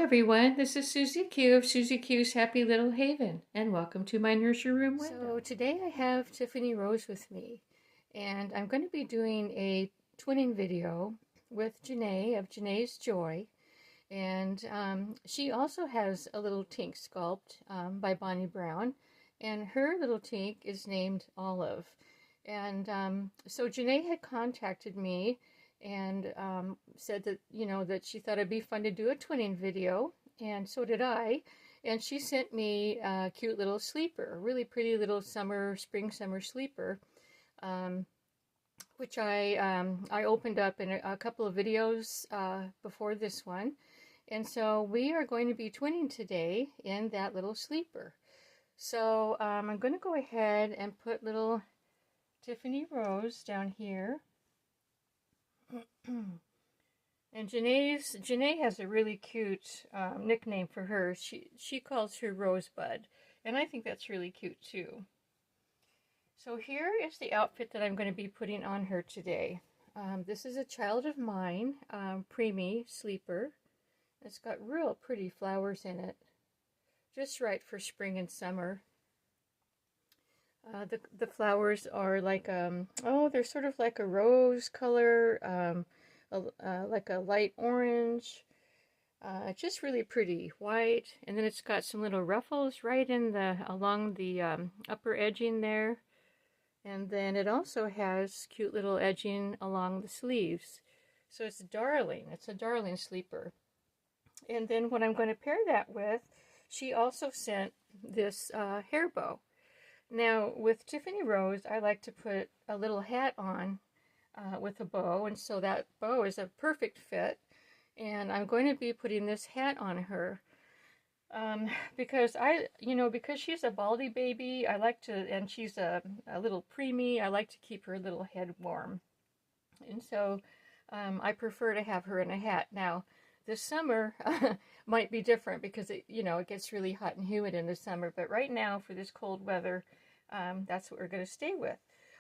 everyone, this is Susie Q of Susie Q's Happy Little Haven, and welcome to my nursery room window. So today I have Tiffany Rose with me, and I'm going to be doing a twinning video with Janae of Janae's Joy, and she also has a little Tinks sculpt by Bonnie Brown, and her little Tink is named Olive. And so Janae had contacted me and said that, that she thought it'd be fun to do a twinning video, and so did I. And she sent me a cute little sleeper, a really pretty little spring summer sleeper, which I opened up in a couple of videos before this one. And so we are going to be twinning today in that little sleeper. So I'm going to go ahead and put little Tiffany Rose down here. And Janae has a really cute nickname for her. She calls her Rosebud, and I think that's really cute too. So here is the outfit that I'm going to be putting on her today. This is a child of mine, Preemie sleeper. It's got real pretty flowers in it, just right for spring and summer. The flowers are like they're sort of like a rose color, like a light orange, just really pretty, white, and then it's got some little ruffles right in along the upper edging there, and then it also has cute little edging along the sleeves. So it's a darling sleeper. And then what I'm going to pair that with, she also sent this hair bow. Now, with Tiffany Rose, I like to put a little hat on with a bow, and so that bow is a perfect fit. And I'm going to be putting this hat on her because because she's a baldy baby, I like to, and she's a little preemie, I like to keep her little head warm. And so I prefer to have her in a hat. Now, this summer might be different because it gets really hot and humid in the summer, but right now for this cold weather, that's what we're going to stay with.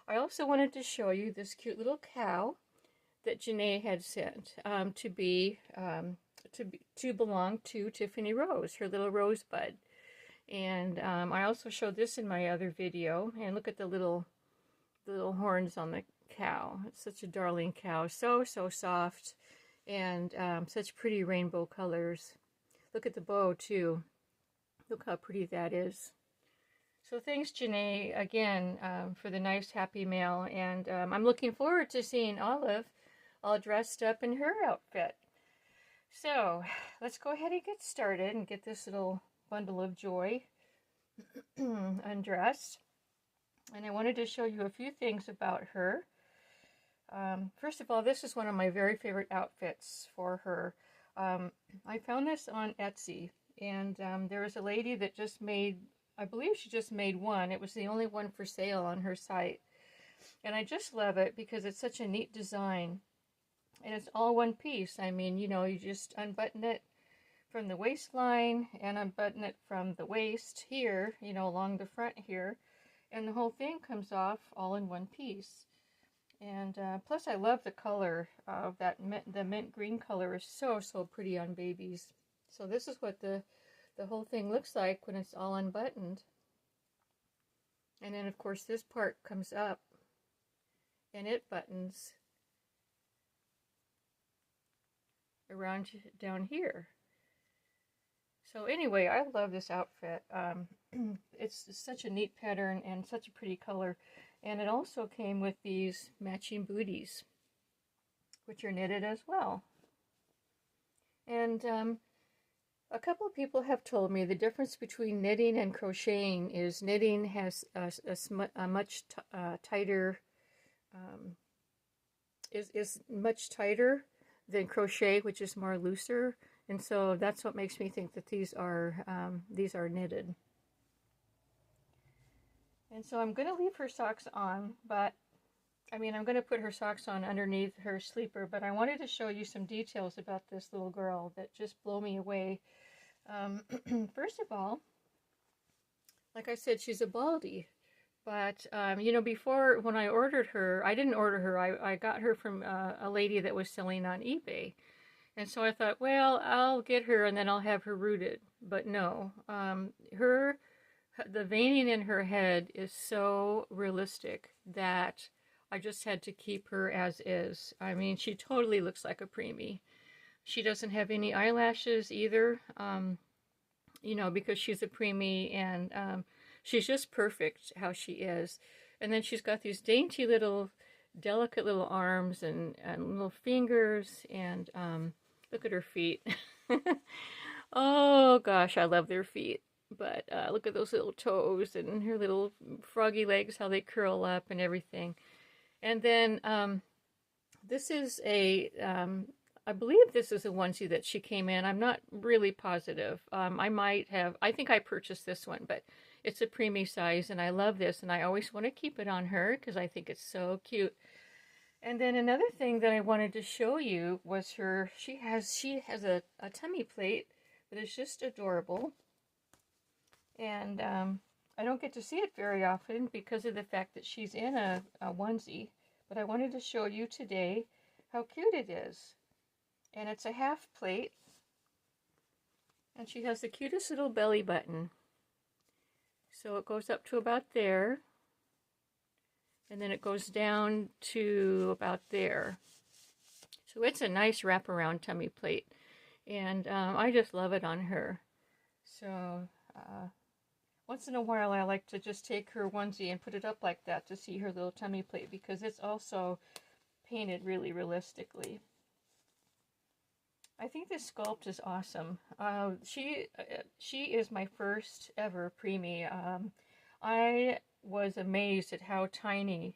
I also wanted to show you this cute little cow that Janae had sent to belong to Tiffany Rose, her little Rosebud. And I also showed this in my other video, and look at the little horns on the cow. It's such a darling cow, so soft, and such pretty rainbow colors. Look at the bow too. Look how pretty that is. So thanks, Janae, again, for the nice, happy mail, and I'm looking forward to seeing Olive all dressed up in her outfit. So let's go ahead and get started and get this little bundle of joy undressed. And I wanted to show you a few things about her. First of all, this is one of my very favorite outfits for her. I found this on Etsy, and there was a lady that just made, I believe she just made one. It was the only one for sale on her site. And I just love it because it's such a neat design. And it's all one piece. I mean, you just unbutton it from the waistline and unbutton it from the waist here, along the front here. And the whole thing comes off all in one piece. And plus I love the color of the mint green color is so pretty on babies. So this is what the whole thing looks like when it's all unbuttoned. And then of course this part comes up and it buttons around down here. So anyway, I love this outfit. It's such a neat pattern and such a pretty color. And it also came with these matching booties, which are knitted as well. And a couple of people have told me the difference between knitting and crocheting is knitting has a much tighter, is much tighter than crochet, which is more looser. And so that's what makes me think that these are knitted. And so I'm going to leave her socks on, but I'm going to put her socks on underneath her sleeper, but I wanted to show you some details about this little girl that just blow me away. First of all, like I said, she's a baldy, but before, when I ordered her, I didn't order her, I got her from a lady that was selling on eBay. And so I thought, well, I'll get her and then I'll have her rooted. But no, the veining in her head is so realistic that I just had to keep her as is. I mean, she totally looks like a preemie. She doesn't have any eyelashes either, because she's a preemie, and she's just perfect how she is. And then she's got these dainty little, delicate little arms and little fingers, and look at her feet. Oh gosh, I love their feet. But look at those little toes and her little froggy legs, how they curl up and everything. And then this is I believe this is a onesie that she came in. I'm not really positive. I think I purchased this one, but it's a preemie size, and I love this, and I always want to keep it on her because I think it's so cute. And then another thing that I wanted to show you was she has a tummy plate that is just adorable. And I don't get to see it very often because of the fact that she's in a onesie. But I wanted to show you today how cute it is. And it's a half plate. And she has the cutest little belly button. So it goes up to about there. And then it goes down to about there. So it's a nice wraparound tummy plate. And I just love it on her. So once in a while I like to just take her onesie and put it up like that to see her little tummy plate, because it's also painted really realistically. I think this sculpt is awesome. She is my first ever preemie. I was amazed at how tiny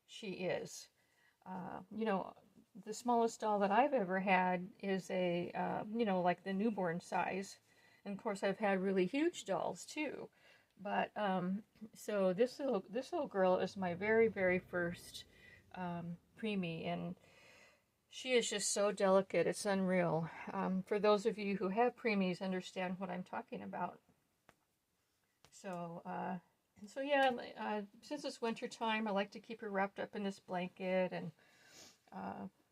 she is. The smallest doll that I've ever had is a, like the newborn size. And of course I've had really huge dolls too. But, so this little girl is my very, very first preemie, and she is just so delicate, it's unreal. For those of you who have preemies, understand what I'm talking about. So, yeah, since it's winter time, I like to keep her wrapped up in this blanket, and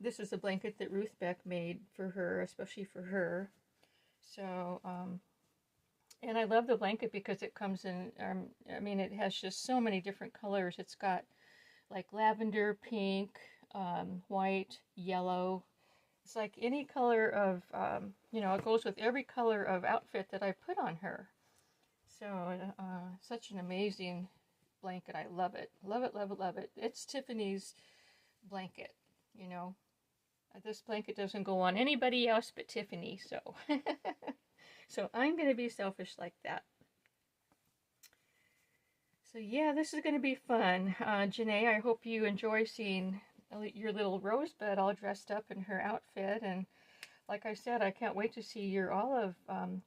this is a blanket that Ruth Beck made for her, especially for her. So, and I love the blanket because it comes in, it has just so many different colors. It's got like lavender, pink, white, yellow. It's like any color of, it goes with every color of outfit that I put on her. So, such an amazing blanket. I love it. Love it, love it, love it. It's Tiffany's blanket, This blanket doesn't go on anybody else but Tiffany, so. So I'm going to be selfish like that. So yeah, this is going to be fun. Janae, I hope you enjoy seeing your little rosebud all dressed up in her outfit. And like I said, I can't wait to see your Olive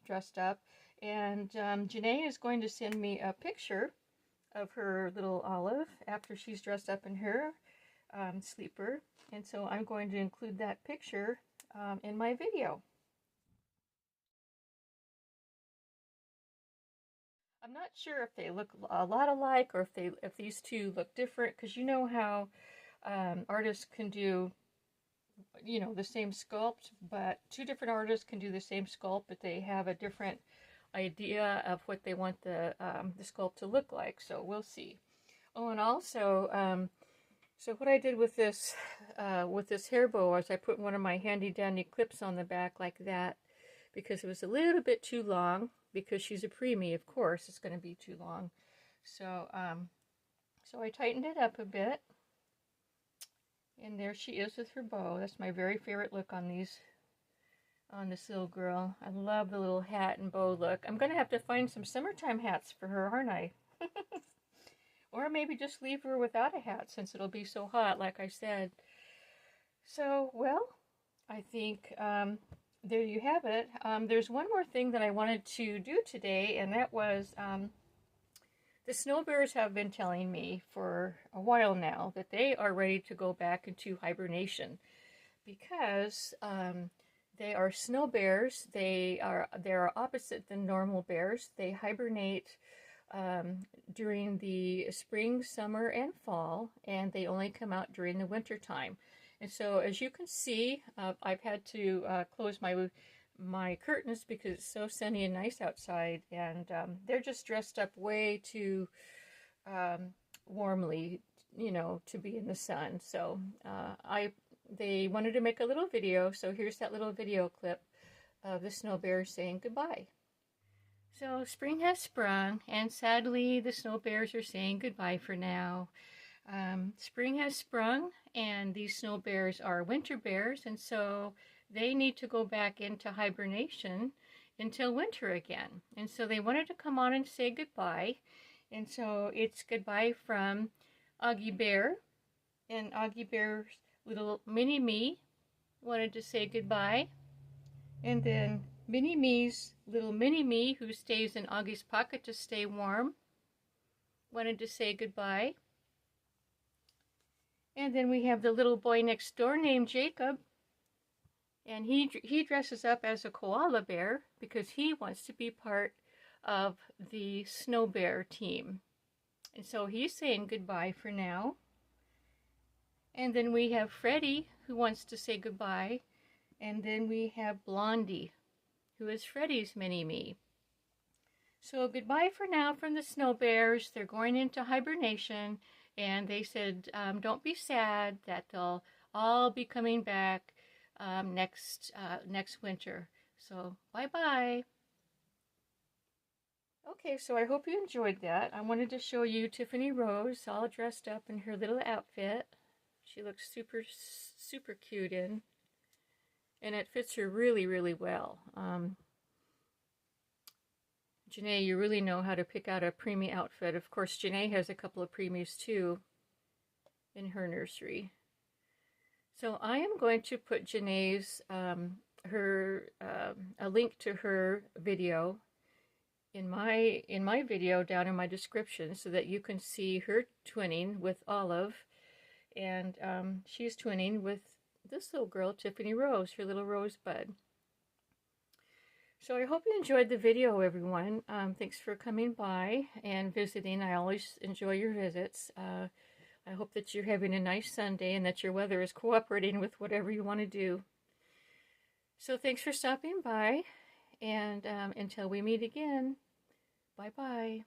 dressed up. And Janae is going to send me a picture of her little Olive after she's dressed up in her sleeper. And so I'm going to include that picture in my video. I'm not sure if they look a lot alike or if these two look different, because you know how artists can do, the same sculpt, but two different artists can do the same sculpt, but they have a different idea of what they want the sculpt to look like. So we'll see. Oh, and also, so what I did with this hair bow is I put one of my handy dandy clips on the back like that, because it was a little bit too long. Because she's a preemie, of course, it's going to be too long. So, so I tightened it up a bit. And there she is with her bow. That's my very favorite look on this little girl. I love the little hat and bow look. I'm going to have to find some summertime hats for her, aren't I? Or maybe just leave her without a hat since it'll be so hot, like I said. So, well, I think there you have it. There's one more thing that I wanted to do today, and that was the snow bears have been telling me for a while now that they are ready to go back into hibernation, because they are snow bears. They are opposite than normal bears. They hibernate during the spring, summer, and fall, and they only come out during the winter time. And so as you can see, I've had to close my curtains because it's so sunny and nice outside, and they're just dressed up way too warmly, you know, to be in the sun. So they wanted to make a little video, so here's that little video clip of the snow bears saying goodbye. So spring has sprung, and sadly the snow bears are saying goodbye for now. Spring has sprung, and these snow bears are winter bears, and so they need to go back into hibernation until winter again. And so they wanted to come on and say goodbye. And so it's goodbye from Augie Bear, and Augie Bear's little mini me wanted to say goodbye. And then Mini Me's little mini me, who stays in Augie's pocket to stay warm, wanted to say goodbye. And then we have the little boy next door named Jacob, and he dresses up as a koala bear because he wants to be part of the snow bear team. And so he's saying goodbye for now. And then we have Freddie, who wants to say goodbye. And then we have Blondie, who is Freddie's mini-me. So goodbye for now from the snow bears. They're going into hibernation, and they said don't be sad, that they'll all be coming back next winter. So bye-bye. Okay, so I hope you enjoyed that. I wanted to show you Tiffany Rose all dressed up in her little outfit. She looks super, super cute in. And it fits her really, really well. Janae, you really know how to pick out a preemie outfit. Of course, Janae has a couple of preemies too in her nursery. So I am going to put Janae's, a link to her video in my video down in my description so that you can see her twinning with Olive. And she's twinning with this little girl, Tiffany Rose, her little rosebud. So I hope you enjoyed the video, everyone. Thanks for coming by and visiting. I always enjoy your visits. I hope that you're having a nice Sunday and that your weather is cooperating with whatever you want to do. So thanks for stopping by, and until we meet again, bye-bye.